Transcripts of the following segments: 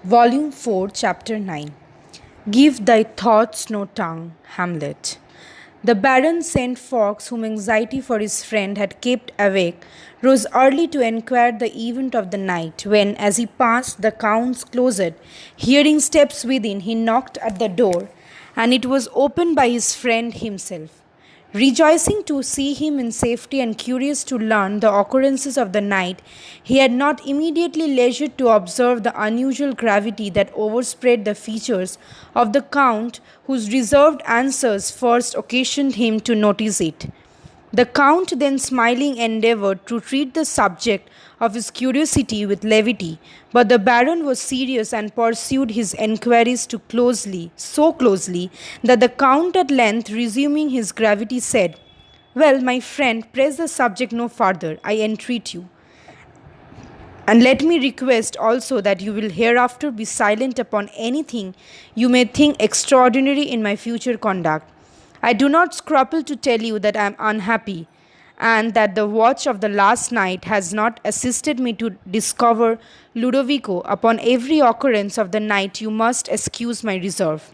Volume 4, Chapter 9. Give thy thoughts no tongue, Hamlet. The Baron St. Fox, whom anxiety for his friend had kept awake, rose early to enquire the event of the night, when, as he passed the Count's closet, hearing steps within, he knocked at the door, and it was opened by his friend himself. Rejoicing to see him in safety and curious to learn the occurrences of the night, he had not immediately leisure to observe the unusual gravity that overspread the features of the Count, whose reserved answers first occasioned him to notice it. The Count then smiling endeavoured to treat the subject of his curiosity with levity, but the Baron was serious and pursued his enquiries so closely, that the Count at length, resuming his gravity, said, "Well, my friend, press the subject no farther, I entreat you. And let me request also that you will hereafter be silent upon anything you may think extraordinary in my future conduct. I do not scruple to tell you that I am unhappy, and that the watch of the last night has not assisted me to discover Ludovico. Upon every occurrence of the night you must excuse my reserve."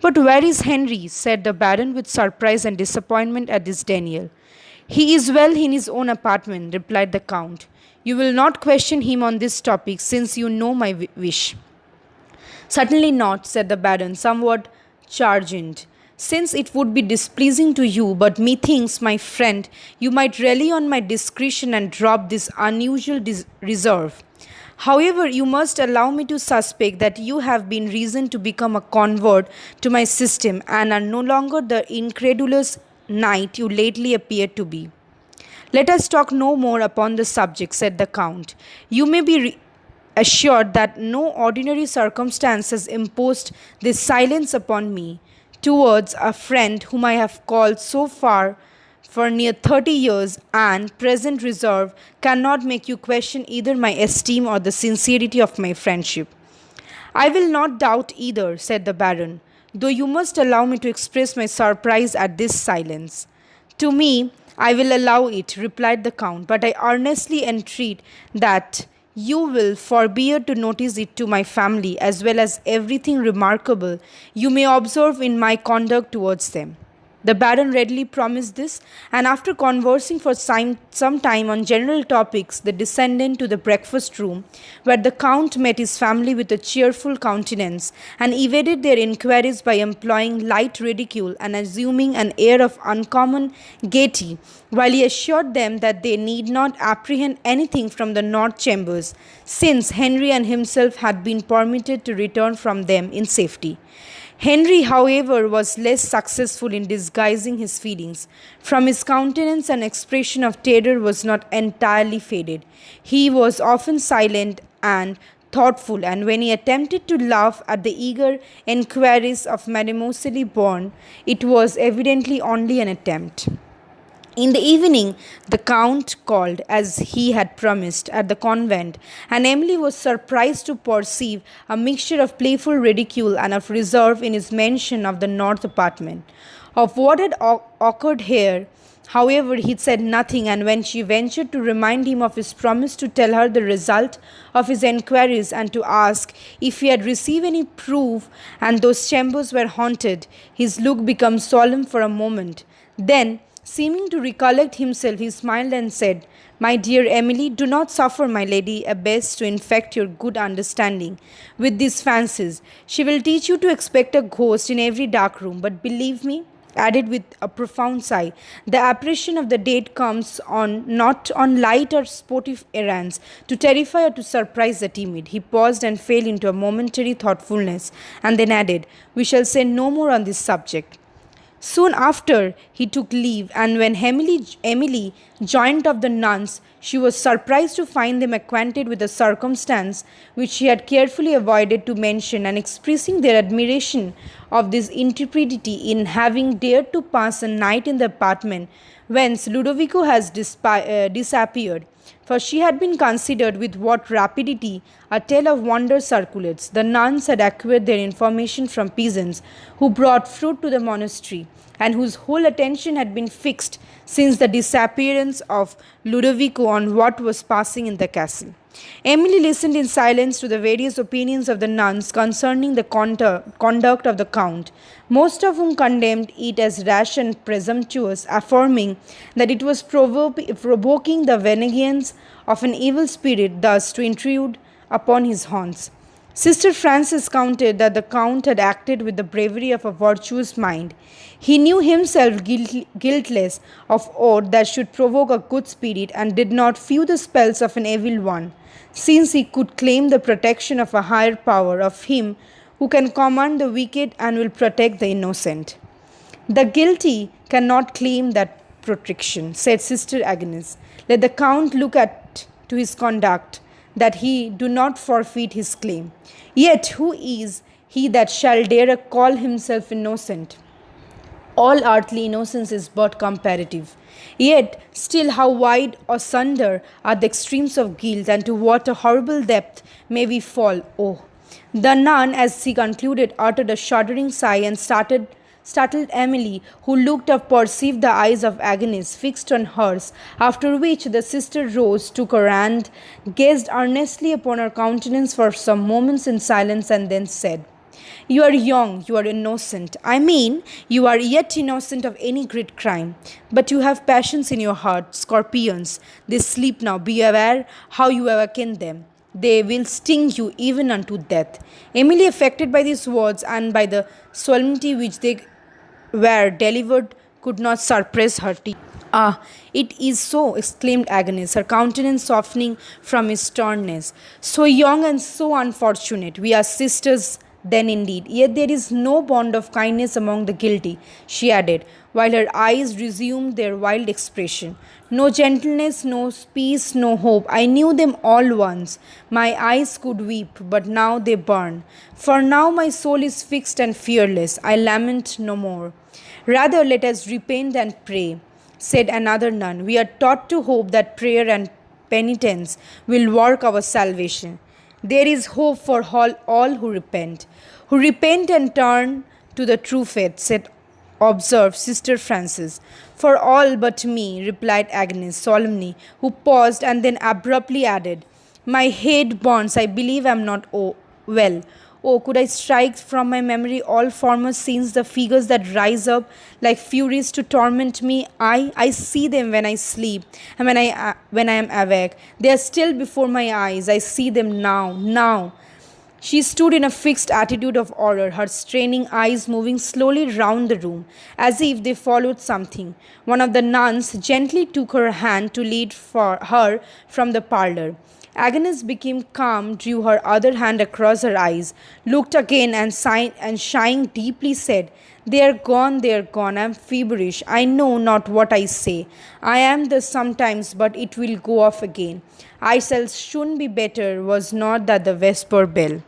"But where is Henry?" said the Baron with surprise and disappointment at this denial. "He is well in his own apartment," replied the Count. "You will not question him on this topic, since you know my wish." "Certainly not," said the Baron, somewhat chagrined, "since it would be displeasing to you, but methinks, my friend, you might rely on my discretion and drop this unusual reserve. However, you must allow me to suspect that you have been reason to become a convert to my system, and are no longer the incredulous knight you lately appeared to be." "Let us talk no more upon the subject," said the Count. "You may be assured that no ordinary circumstance has imposed this silence upon me towards a friend whom I have called so far for near 30 years, and present reserve cannot make you question either my esteem or the sincerity of my friendship." "I will not doubt either," said the Baron, "though you must allow me to express my surprise at this silence." "To me, I will allow it," replied the Count, "but I earnestly entreat that you will forbear to notice it to my family, as well as everything remarkable you may observe in my conduct towards them." The Baron readily promised this, and after conversing for some time on general topics, they descended to the breakfast room, where the Count met his family with a cheerful countenance, and evaded their inquiries by employing light ridicule and assuming an air of uncommon gaiety, while he assured them that they need not apprehend anything from the north chambers, since Henry and himself had been permitted to return from them in safety. Henry, however, was less successful in disguising his feelings. From his countenance an expression of terror was not entirely faded. He was often silent and thoughtful, and when he attempted to laugh at the eager enquiries of Mademoiselle Bourne, it was evidently only an attempt. In the evening, the Count called, as he had promised, at the convent, and Emily was surprised to perceive a mixture of playful ridicule and of reserve in his mention of the north apartment. Of what had occurred here, however, he said nothing, and when she ventured to remind him of his promise to tell her the result of his enquiries and to ask if he had received any proof and those chambers were haunted, his look became solemn for a moment. Then, seeming to recollect himself, he smiled and said, "My dear Emily, do not suffer my Lady Abbess to infect your good understanding with these fancies. She will teach you to expect a ghost in every dark room, but believe me," added with a profound sigh, "the apparition of the dead comes on not on light or sportive errands, to terrify or to surprise the timid." He paused and fell into a momentary thoughtfulness, and then added, "We shall say no more on this subject." Soon after he took leave, and when Emily joined of the nuns, she was surprised to find them acquainted with a circumstance which she had carefully avoided to mention, and expressing their admiration of this intrepidity in having dared to pass a night in the apartment whence Ludovico has disappeared, for she had been considered with what rapidity a tale of wonder circulates. The nuns had acquired their information from peasants who brought fruit to the monastery and whose whole attention had been fixed since the disappearance of Ludovico on what was passing in the castle. Emily listened in silence to the various opinions of the nuns concerning the conduct of the Count, most of whom condemned it as rash and presumptuous, affirming that it was provoking the vengeance of an evil spirit thus to intrude upon his haunts. Sister Frances counted that the Count had acted with the bravery of a virtuous mind. He knew himself guiltless of aught that should provoke a good spirit and did not fear the spells of an evil one, since he could claim the protection of a higher power, of him who can command the wicked and will protect the innocent. The guilty cannot claim that protection, said Sister Agnes. Let the Count look to his conduct, that he do not forfeit his claim. Yet who is he that shall dare call himself innocent? All earthly innocence is but comparative. Yet still how wide asunder are the extremes of guilt, and to what a horrible depth may we fall, oh! The nun, as he concluded, uttered a shuddering sigh and startled Emily, who looked up, perceived the eyes of Agnes fixed on hers, after which the sister rose, took her hand, gazed earnestly upon her countenance for some moments in silence, and then said, "You are young, you are innocent. I mean, you are yet innocent of any great crime. But you have passions in your heart, scorpions. They sleep now. Be aware how you awaken them. They will sting you even unto death." Emily, affected by these words and by the solemnity which they were delivered, could not suppress her tears. "Ah, it is so," exclaimed Agnes, her countenance softening from his sternness. "So young and so unfortunate. We are sisters then indeed. Yet there is no bond of kindness among the guilty," she added, while her eyes resumed their wild expression. "No gentleness, no peace, no hope. I knew them all once. My eyes could weep, but now they burn. For now my soul is fixed and fearless. I lament no more." "Rather let us repent and pray," said another nun. "We are taught to hope that prayer and penitence will work our salvation. There is hope for all who repent and turn to the true faith," observed Sister Frances. "For all but me," replied Agnes solemnly, who paused and then abruptly added, "My head burns. I believe I am not well. Oh, could I strike from my memory all former scenes, the figures that rise up like furies to torment me? I see them when I sleep and when I am awake. They are still before my eyes. I see them now." She stood in a fixed attitude of horror, her straining eyes moving slowly round the room, as if they followed something. One of the nuns gently took her hand to lead her from the parlour. Agnes became calm, drew her other hand across her eyes, looked again, and sighing deeply said, they are gone, I am feverish. I know not what I say. I am thus sometimes, but it will go off again. I shall soon be better. Was not that the vesper bell?"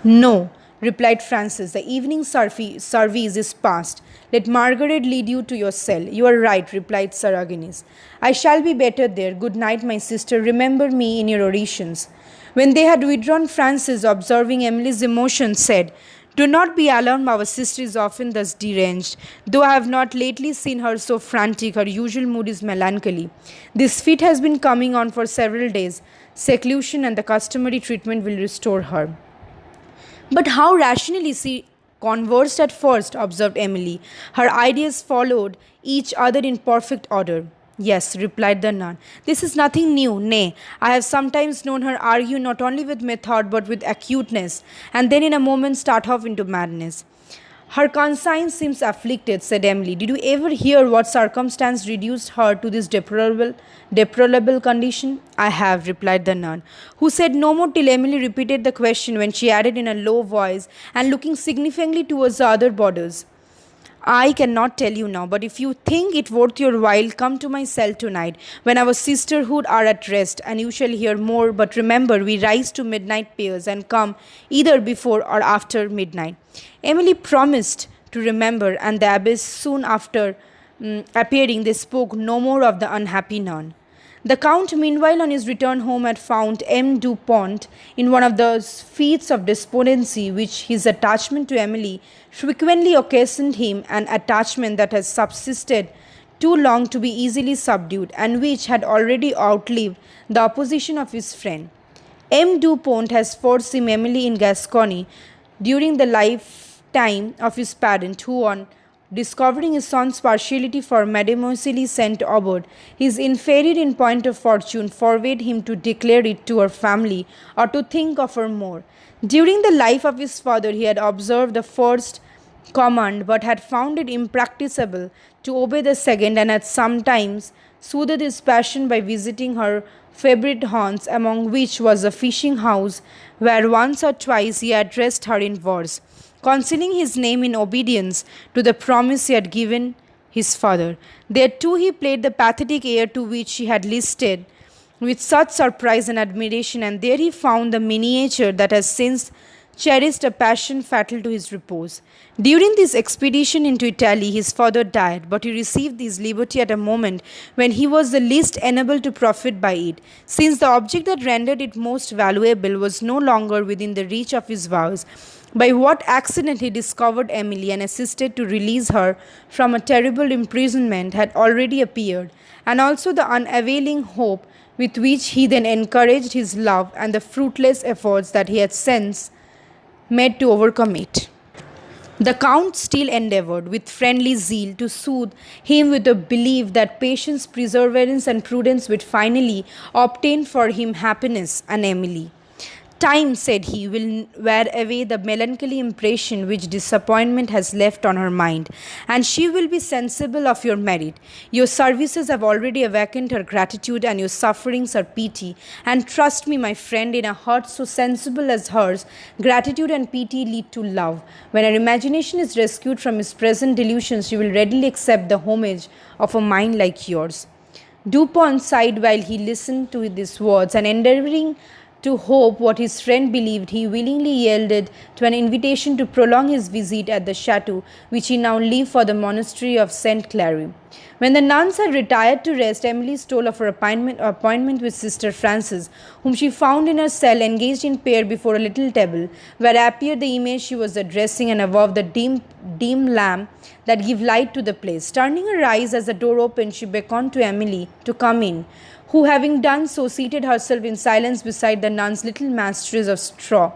"No," replied Frances. "The evening service is past. Let Margaret lead you to your cell." "You are right," replied Sir Agnes. "I shall be better there. Good night, my sister. Remember me in your orations." When they had withdrawn, Frances, observing Emily's emotion, said, "Do not be alarmed. Our sister is often thus deranged. Though I have not lately seen her so frantic, her usual mood is melancholy. This fit has been coming on for several days. Seclusion and the customary treatment will restore her." "But how rationally she conversed at first," observed Emily. "Her ideas followed each other in perfect order." "Yes," replied the nun. "This is nothing new. Nay, I have sometimes known her argue not only with method but with acuteness, and then in a moment start off into madness." "Her conscience seems afflicted," said Emily. "Did you ever hear what circumstance reduced her to this deplorable condition?" "I have," replied the nun, who said no more till Emily repeated the question, when she added in a low voice and looking significantly towards the other boarders, "I cannot tell you now, but if you think it worth your while, come to my cell tonight, when our sisterhood are at rest, and you shall hear more. But remember, we rise to midnight prayers, and come either before or after midnight." Emily promised to remember, and the abbess soon after appearing, they spoke no more of the unhappy nun. The Count, meanwhile, on his return home, had found M. du Pont in one of those feats of despondency which his attachment to Emily frequently occasioned him, an attachment that has subsisted too long to be easily subdued, and which had already outlived the opposition of his friend. M. du Pont has forced him Emily in Gascony during the lifetime of his parent, who, on discovering his son's partiality for Mademoiselle Saint Aubert, his inferior in point of fortune, forbade him to declare it to her family or to think of her more. During the life of his father, he had observed the first command, but had found it impracticable to obey the second, and had sometimes soothed his passion by visiting her favourite haunts, among which was a fishing house, where once or twice he addressed her in verse, concealing his name in obedience to the promise he had given his father. There too he played the pathetic air to which she had listened with such surprise and admiration, and there he found the miniature that has since cherished a passion fatal to his repose. During this expedition into Italy, his father died, but he received this liberty at a moment when he was the least enabled to profit by it, since the object that rendered it most valuable was no longer within the reach of his vows. By what accident he discovered Emily and assisted to release her from a terrible imprisonment had already appeared, and also the unavailing hope with which he then encouraged his love and the fruitless efforts that he had since made to overcome it. The Count still endeavoured with friendly zeal to soothe him with the belief that patience, perseverance, and prudence would finally obtain for him happiness and Emily. Time, said he, will wear away the melancholy impression which disappointment has left on her mind, and she will be sensible of your merit. Your services have already awakened her gratitude, and your sufferings her pity. And trust me, my friend, in a heart so sensible as hers, gratitude and pity lead to love. When her imagination is rescued from its present delusions, she will readily accept the homage of a mind like yours. Dupont sighed while he listened to these words, and endeavouring to hope what his friend believed, he willingly yielded to an invitation to prolong his visit at the chateau, which he now left for the monastery of Saint Clary. When the nuns had retired to rest, Emily told of her appointment with Sister Frances, whom she found in her cell engaged in prayer before a little table, where appeared the image she was addressing, and above the dim lamp that gave light to the place. Turning her eyes as the door opened, she beckoned to Emily to come in, who, having done so, seated herself in silence beside the nun's little mattress of straw,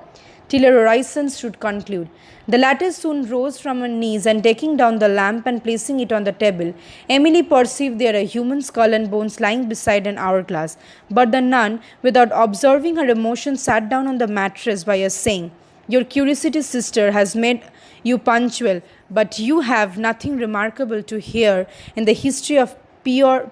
till her orisons should conclude. The latter soon rose from her knees, and taking down the lamp and placing it on the table, Emily perceived there a human skull and bones lying beside an hourglass. But the nun, without observing her emotion, sat down on the mattress by her, saying, "Your curiosity, sister, has made you punctual, but you have nothing remarkable to hear in the history of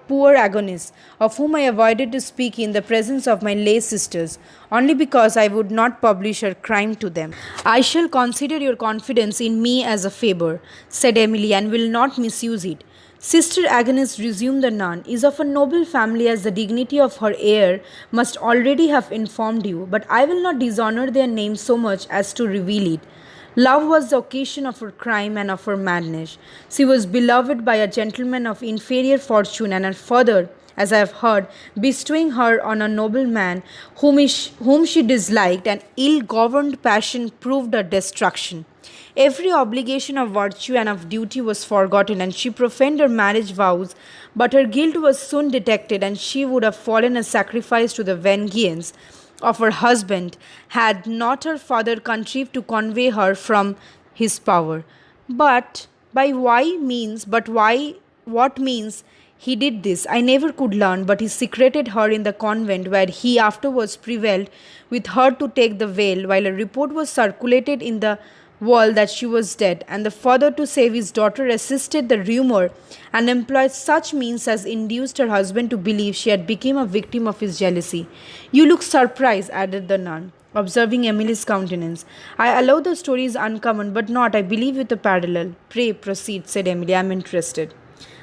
poor agonists, of whom I avoided to speak in the presence of my lay sisters, only because I would not publish her crime to them." "I shall consider your confidence in me as a favour," said Emily, "and will not misuse it. Sister Agnes," resumed the nun, "is of a noble family, as the dignity of her heir must already have informed you, but I will not dishonour their name so much as to reveal it. Love was the occasion of her crime and of her madness. She was beloved by a gentleman of inferior fortune, and her father, as I have heard, bestowing her on a nobleman whom she disliked, an ill-governed passion proved her destruction. Every obligation of virtue and of duty was forgotten, and she profaned her marriage vows, but her guilt was soon detected, and she would have fallen a sacrifice to the vengeance of her husband, had not her father contrived to convey her from his power. But what means he did this, I never could learn, but he secreted her in the convent, where he afterwards prevailed with her to take the veil, while a report was circulated in the world that she was dead, and the father, to save his daughter, assisted the rumour and employed such means as induced her husband to believe she had become a victim of his jealousy. You look surprised," added the nun, observing Emily's countenance. "I allow the story is uncommon, but not, I believe, with a parallel." "Pray proceed," said Emily, "I am interested."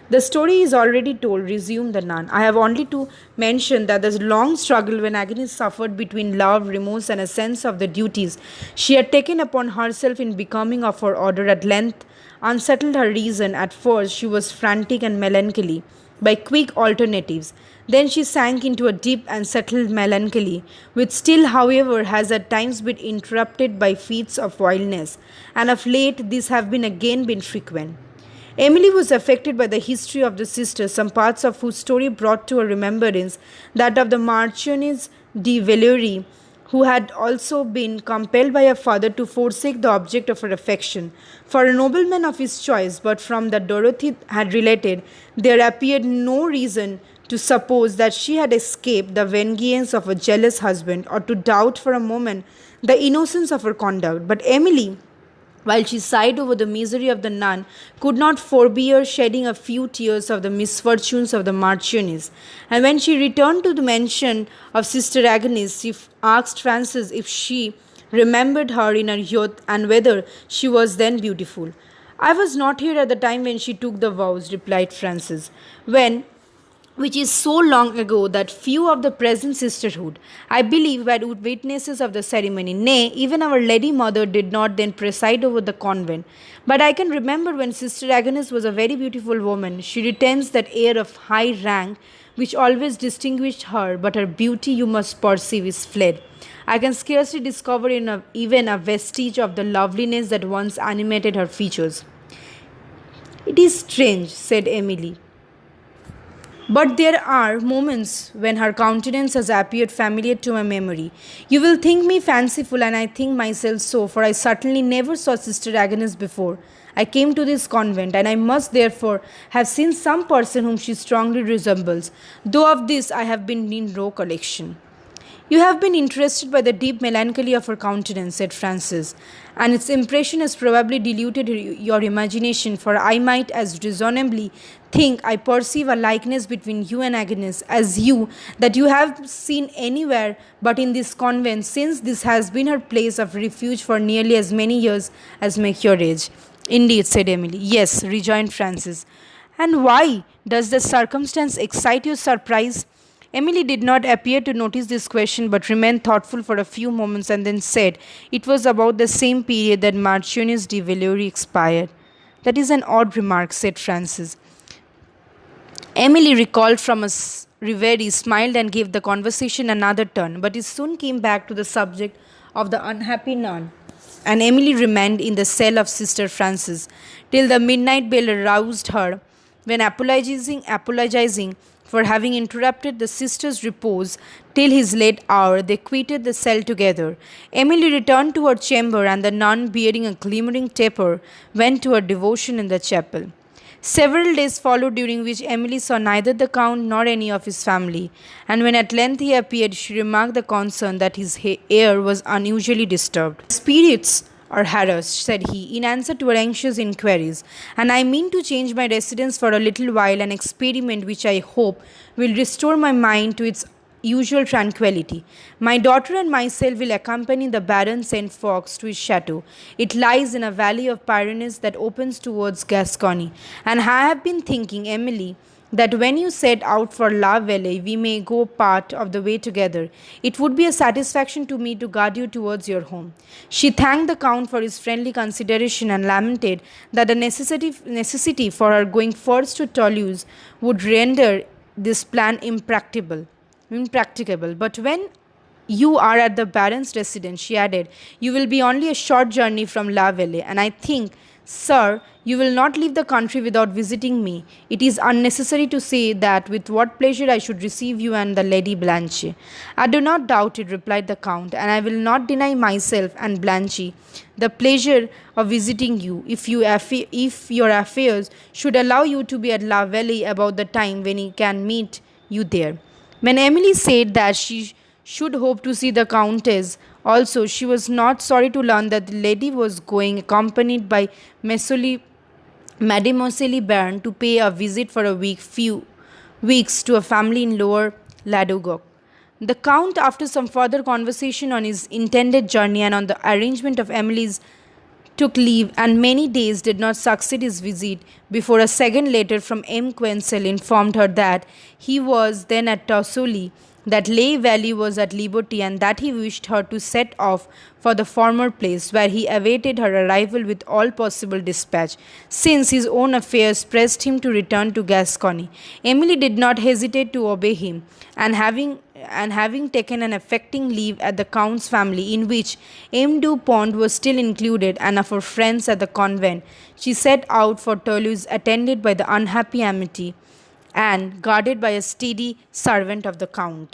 "The story is already told," resumed the nun. "I have only to mention that the long struggle when Agnes suffered between love, remorse, and a sense of the duties she had taken upon herself in becoming of her order at length unsettled her reason. At first she was frantic and melancholy. By quick alternatives, Then she sank into a deep and settled melancholy, which still, however, has at times been interrupted by fits of wildness, and of late these have been again been frequent. Emily was affected by the history of the sisters, some parts of whose story brought to her remembrance that of the Marchioness de Villeroy, who had also been compelled by her father to forsake the object of her affection for a nobleman of his choice, but from that Dorothy had related, there appeared no reason to suppose that she had escaped the vengeance of a jealous husband, or to doubt for a moment the innocence of her conduct. But Emily, while she sighed over the misery of the nun, could not forbear shedding a few tears of the misfortunes of the Marchioness. And when she returned to the mention of Sister Agnes, she asked Frances if she remembered her in her youth and whether she was then beautiful. I was not here at the time when she took the vows, replied Frances. When which is so long ago that few of the present sisterhood, I believe, were witnesses of the ceremony. Nay, even our Lady Mother did not then preside over the convent. But I can remember when Sister Agnes was a very beautiful woman. She retains that air of high rank which always distinguished her, but her beauty, you must perceive, is fled. I can scarcely discover even a vestige of the loveliness that once animated her features. It is strange, said Emily. But there are moments when her countenance has appeared familiar to my memory. You will think me fanciful, and I think myself so, for I certainly never saw Sister Agnes before. I came to this convent, and I must therefore have seen some person whom she strongly resembles, though of this I have been in no recollection. You have been interested by the deep melancholy of her countenance, said Frances, and its impression has probably diluted your imagination, for I might as reasonably think I perceive a likeness between you and Agnes as you that you have seen anywhere but in this convent, since this has been her place of refuge for nearly as many years as make your age. Indeed, said Emily. Yes, rejoined Frances. And why does the circumstance excite your surprise? Emily did not appear to notice this question, but remained thoughtful for a few moments and then said, it was about the same period that Marchioness de Villeroy expired. That is an odd remark, said Frances. Emily, recalled from a reverie, smiled and gave the conversation another turn, but it soon came back to the subject of the unhappy nun, and Emily remained in the cell of Sister Frances till the midnight bell aroused her, when apologizing for having interrupted the sister's repose till his late hour, they quitted the cell together. Emily returned to her chamber, and the nun, bearing a glimmering taper, went to her devotion in the chapel. Several days followed, during which Emily saw neither the Count nor any of his family, and when at length he appeared, she remarked the concern that his air was unusually disturbed. Spirits are harassed, said he, in answer to her anxious inquiries, and I mean to change my residence for a little while, an experiment which I hope will restore my mind to its usual tranquillity. My daughter and myself will accompany the Baron St. Fox to his chateau. It lies in a valley of Pyrenees that opens towards Gascony, and I have been thinking, Emily, that when you set out for La Vallée, we may go part of the way together. It would be a satisfaction to me to guide you towards your home. She thanked the Count for his friendly consideration and lamented that the necessity for her going first to Toulouse would render this plan impracticable. But when you are at the Baron's residence, she added, you will be only a short journey from La Vallée, and I think, sir, you will not leave the country without visiting me. It is unnecessary to say that with what pleasure I should receive you and the Lady Blanche. I do not doubt it, replied the Count, and I will not deny myself and Blanche the pleasure of visiting you, if your affairs should allow you to be at La Vallée about the time when he can meet you there. When Emily said that she should hope to see the Countess also, she was not sorry to learn that the lady was going, accompanied by Mademoiselle Bern, to pay a visit for few weeks to a family in Lower Languedoc. The Count, after some further conversation on his intended journey and on the arrangement of Emily's, took leave, and many days did not succeed his visit before a second letter from M. Quencel informed her that he was then at Torsoli, that Lay Valley was at liberty and that he wished her to set off for the former place, where he awaited her arrival with all possible dispatch, since his own affairs pressed him to return to Gascony. Emily did not hesitate to obey him, and having taken an affecting leave at the Count's family, in which M. du Pont was still included, and of her friends at the convent, she set out for Toulouse, attended by the unhappy Amity and guarded by a steady servant of the Count.